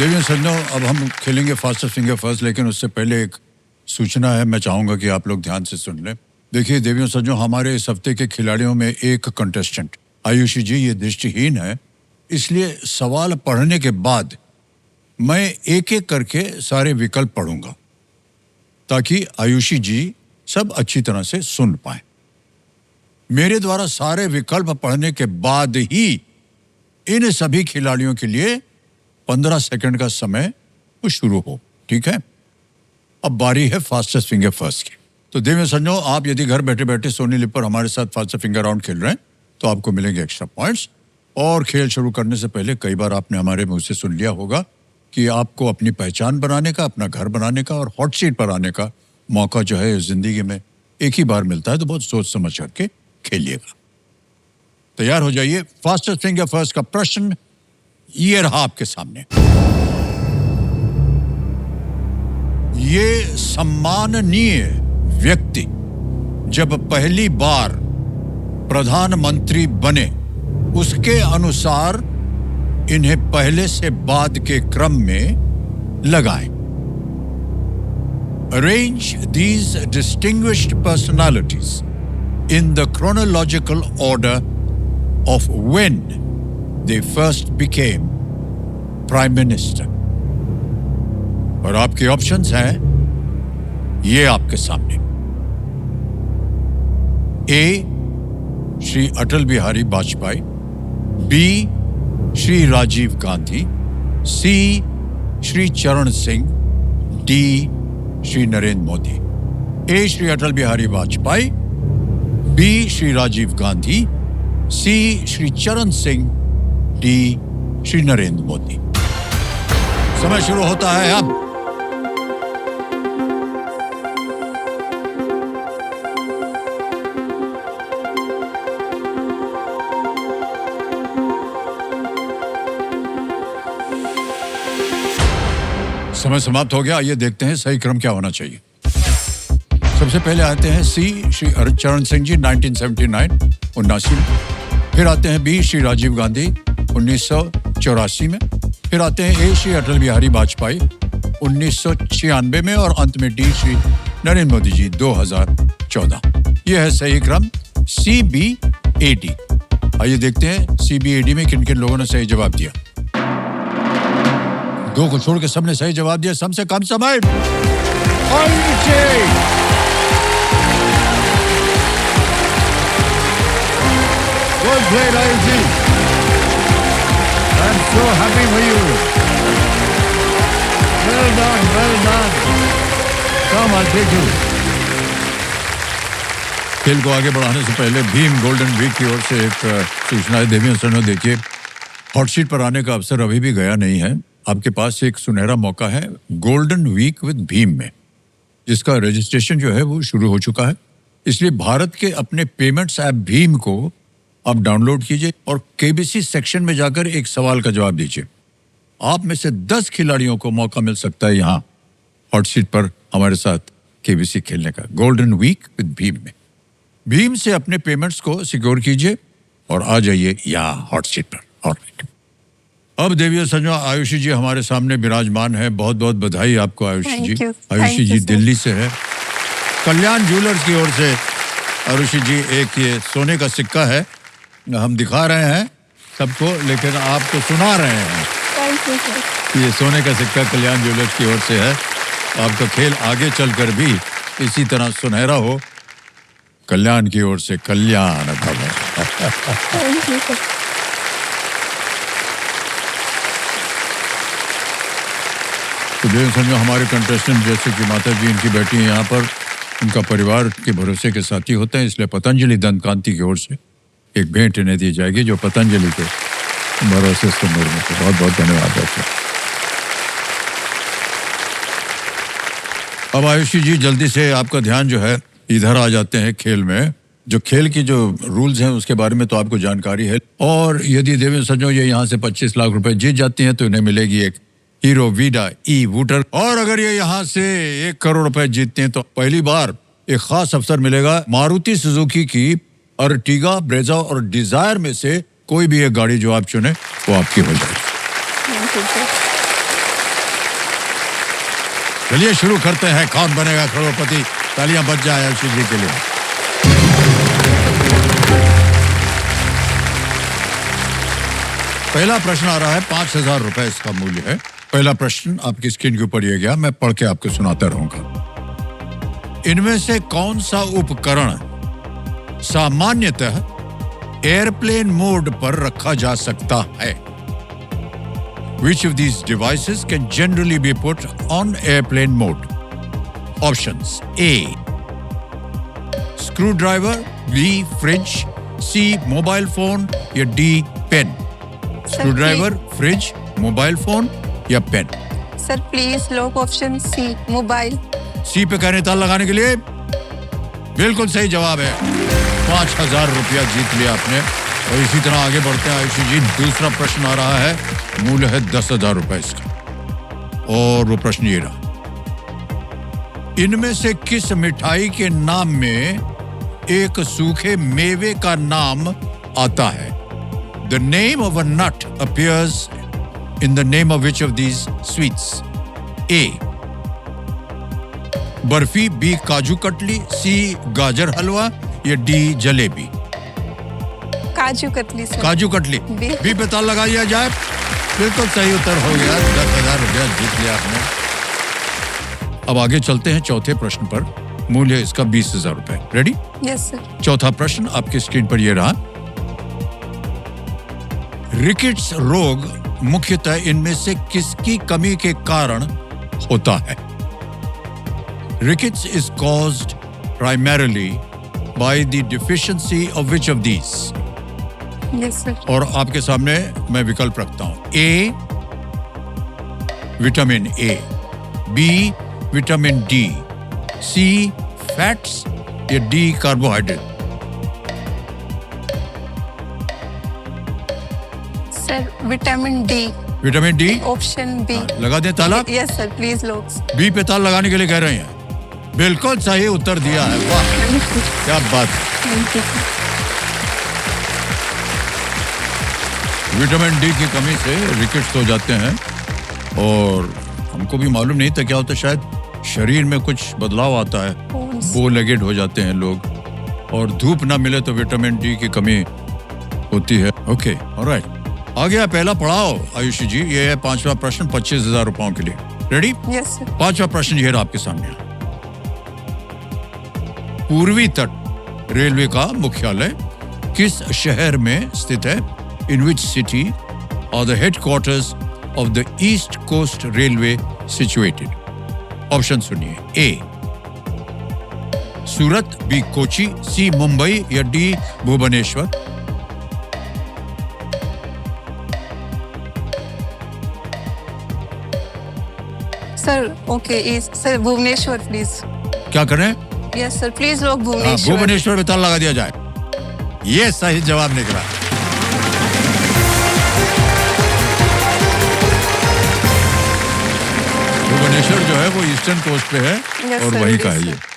देवियों सज्जनों, अब हम खेलेंगे फास्टेस्ट फिंगर फर्स्ट, लेकिन उससे पहले एक सूचना है, मैं चाहूंगा कि आप लोग ध्यान से सुन लें। देखिए देवियों सज्जनों, हमारे इस हफ्ते के खिलाड़ियों में एक कंटेस्टेंट आयुषी जी ये दृष्टिहीन है, इसलिए सवाल पढ़ने के बाद मैं एक एक करके सारे विकल्प पढ़ूंगा ताकि आयुषी जी सब अच्छी तरह से सुन पाए। मेरे द्वारा सारे विकल्प पढ़ने के बाद ही इन सभी खिलाड़ियों के लिए 15 सेकंड का समय वो शुरू हो, ठीक है? अब बारी है फास्टेस्ट फिंगर फर्स्ट की। तो देवियों सज्जनों, आप यदि घर बैठे बैठे सोनी लिप पर हमारे साथ फास्टेस्ट फिंगर राउंड खेल रहे हैं तो आपको मिलेंगे एक्स्ट्रा पॉइंट्स। और खेल शुरू करने से पहले कई बार आपने हमारे मुंह से सुन लिया होगा कि आपको अपनी पहचान बनाने का, अपना घर बनाने का और हॉट सीट पर आने का मौका जो है जिंदगी में एक ही बार मिलता है, तो बहुत सोच समझ करके खेलिएगा। तैयार हो जाइए। फास्टेस्ट फिंगर फर्स्ट का प्रश्न ये रहा आपके सामने। ये सम्माननीय व्यक्ति जब पहली बार प्रधानमंत्री बने, उसके अनुसार इन्हें पहले से बाद के क्रम में लगाएं। Arrange these distinguished personalities in the chronological order of when they first became Prime Minister. और आपके ऑप्शंस हैं ये आपके सामने। ए, श्री अटल बिहारी वाजपेयी, बी, श्री राजीव गांधी, सी, श्री चरण सिंह, डी, श्री नरेंद्र मोदी। ए, श्री अटल बिहारी वाजपेयी, बी, श्री राजीव गांधी, सी, श्री चरण सिंह, डी, श्री नरेंद्र मोदी। समय शुरू होता है अब। समय समाप्त हो गया। ये देखते हैं सही क्रम क्या होना चाहिए। सबसे पहले आते हैं सी, श्री चरण सिंह जी 1979 79 में। फिर आते हैं बी, श्री राजीव गांधी 1984 में। फिर आते हैं ए, श्री अटल बिहारी वाजपेयी 1996 में। और अंत में डी, श्री नरेंद्र मोदी जी 2014। यह है सही क्रम CBAD। आइए देखते हैं CBAD में किन किन लोगों ने सही जवाब दिया। दो को छोड़ के सबने सही जवाब दिया। सबसे कम समय Good play, Ayushi. I'm so happy for you. Well done, well done. Come, I'll take you. खेल को आगे बढ़ाने से पहले भीम गोल्डन वीक की ओर से एक सूचना है। देवियों सज्जनों, देखिए हॉट सीट पर आने का अवसर अभी भी गया नहीं है। आपके पास एक सुनहरा मौका है गोल्डन वीक विद भीम में, जिसका रजिस्ट्रेशन जो है वो शुरू हो चुका है। इसलिए भारत के अपने पेमेंट्स ऐप भीम को आप डाउनलोड कीजिए और केबीसी सेक्शन में जाकर एक सवाल का जवाब दीजिए। आप में से 10 खिलाड़ियों को मौका मिल सकता है यहाँ हॉट सीट पर हमारे साथ केबीसी खेलने का, गोल्डन वीक विद भीम में। भीम से अपने पेमेंट्स को सिक्योर कीजिए और आ जाइए यहाँ हॉट सीट पर। और अब देवियों सज्जनों, आयुषी जी हमारे सामने विराजमान है। बहुत बहुत बधाई आपको आयुषी जी। आयुषी जी दिल्ली से है। कल्याण ज्वेलर्स की ओर से आयुषी जी एक ये सोने का सिक्का है, हम दिखा रहे हैं सबको, लेकिन आपको सुना रहे हैं। ये सोने का सिक्का कल्याण ज्वेलर्स की ओर से है। आपका खेल आगे चलकर भी इसी तरह सुनहरा हो। कल्याण की ओर से कल्याण भवन। तो देवियों सज्जनों, हमारे कंटेस्टेंट जैसे कि माता जी, इनकी बेटी है यहाँ पर, उनका परिवार के भरोसे के साथी होते हैं, इसलिए पतंजलि दंत कांति की ओर से एक भेंट इन्हें दी जाएगी जो पतंजलि के भरोसे से निर्मित है। बहुत बहुत धन्यवाद आपका। अब आयुषी जी जल्दी से आपका ध्यान जो है इधर आ जाते हैं खेल में। जो खेल की जो रूल्स हैं उसके बारे में तो आपको जानकारी है। और यदि देवियों सज्जनों ये यहाँ से 25 लाख रुपए जीत जाती हैं तो इन्हें मिलेगी एक हीरो वीडा ई वूटर। और अगर ये यहाँ से 1 करोड़ रुपए जीतते हैं तो पहली बार एक खास अवसर मिलेगा। मारुति सुजुकी की अर्टिगा, ब्रेजा और डिजायर में से कोई भी एक गाड़ी जो आप चुने वो आपकी हो जाएगी। चलिए शुरू करते हैं कौन बनेगा करोड़पति। तालियां बज जाए आयुषी जी के लिए। पहला प्रश्न आ रहा है, 5,000 रुपए इसका मूल्य है। पहला प्रश्न आपकी स्क्रीन के ऊपर ये गया, मैं पढ़ के आपको सुनाता रहूंगा। इनमें से कौन सा उपकरण सामान्यतः एयरप्लेन मोड पर रखा जा सकता है? Which of these devices can generally be put on airplane mode? Options: A. Screwdriver, B. Fridge, C. Mobile phone या D. Pen. Screwdriver, fridge, mobile phone या pen. Sir please lock option C mobile. C पे कहने ताल लगाने के लिए बिल्कुल सही जवाब है। 5,000 रुपया जीत लिया आपने। और इसी तरह आगे बढ़ते हैं आयुषी जी। दूसरा प्रश्न आ रहा है, मूल्य है 10,000 रुपए इसका। और वो प्रश्न ये रहा, इनमें से किस मिठाई के नाम में एक सूखे मेवे का नाम आता है? The name of a nut appears in the name of which of these sweets? A. Barfi, B. Kaju katli, C. गाजर हलवा या D. Jalebi. Kaju katli sir. Kaju katli. B पे ताल लगाया जाए। बिल्कुल सही उत्तर हो गया। 10,000 रुपया जीत लिया आपने। अब आगे चलते हैं चौथे प्रश्न पर। मूल्य इसका 20,000 रुपए। रेडी? Yes sir. चौथा प्रश्न आपकी स्क्रीन पर यह रहा, रिकेट्स रोग मुख्यतः इनमें से किसकी कमी के कारण होता है? Rickets is caused primarily by the deficiency of which of these? Yes sir. और आपके सामने मैं विकल्प रखता हूं। A. Vitamin A, B. Vitamin D, C. Fats या D. Carbohydrate. Sir vitamin D. Vitamin D. Option B. लगा दें ताला? Yes sir please lock. B पे ताला लगाने के लिए कह रहे हैं। बिल्कुल सही उत्तर दिया है। वाह क्या बात है। विटामिन डी की कमी से रिकेट्स हो जाते हैं। और हमको भी मालूम नहीं था क्या होता है, शायद शरीर में कुछ बदलाव आता है, बो लेगेड हो जाते हैं लोग। और धूप ना मिले तो विटामिन डी की कमी होती है। ओके ऑलराइट, आ गया पहला पड़ाव आयुषी जी। ये है पांचवा प्रश्न 25,000 रुपयों के लिए। रेडी? Yes sir. पांचवा प्रश्न ये रहा आपके सामने। पूर्वी तट रेलवे का मुख्यालय किस शहर में स्थित है? In which city are the headquarters of the east coast railway situated? Option सुनिए। A. Surat, B. Kochi, C. Mumbai या D. Bhubaneswar. Sir okay sir Bhubaneswar please. क्या करें? Yes sir please lock Bhubaneswar. Bhubaneswar में ताला लगा दिया जाए। ये सही जवाब निकला। भुवनेश्वर जो है वो ईस्टर्न कोस्ट पे है Yes, और sir, वहीं it का is, है sir. ये।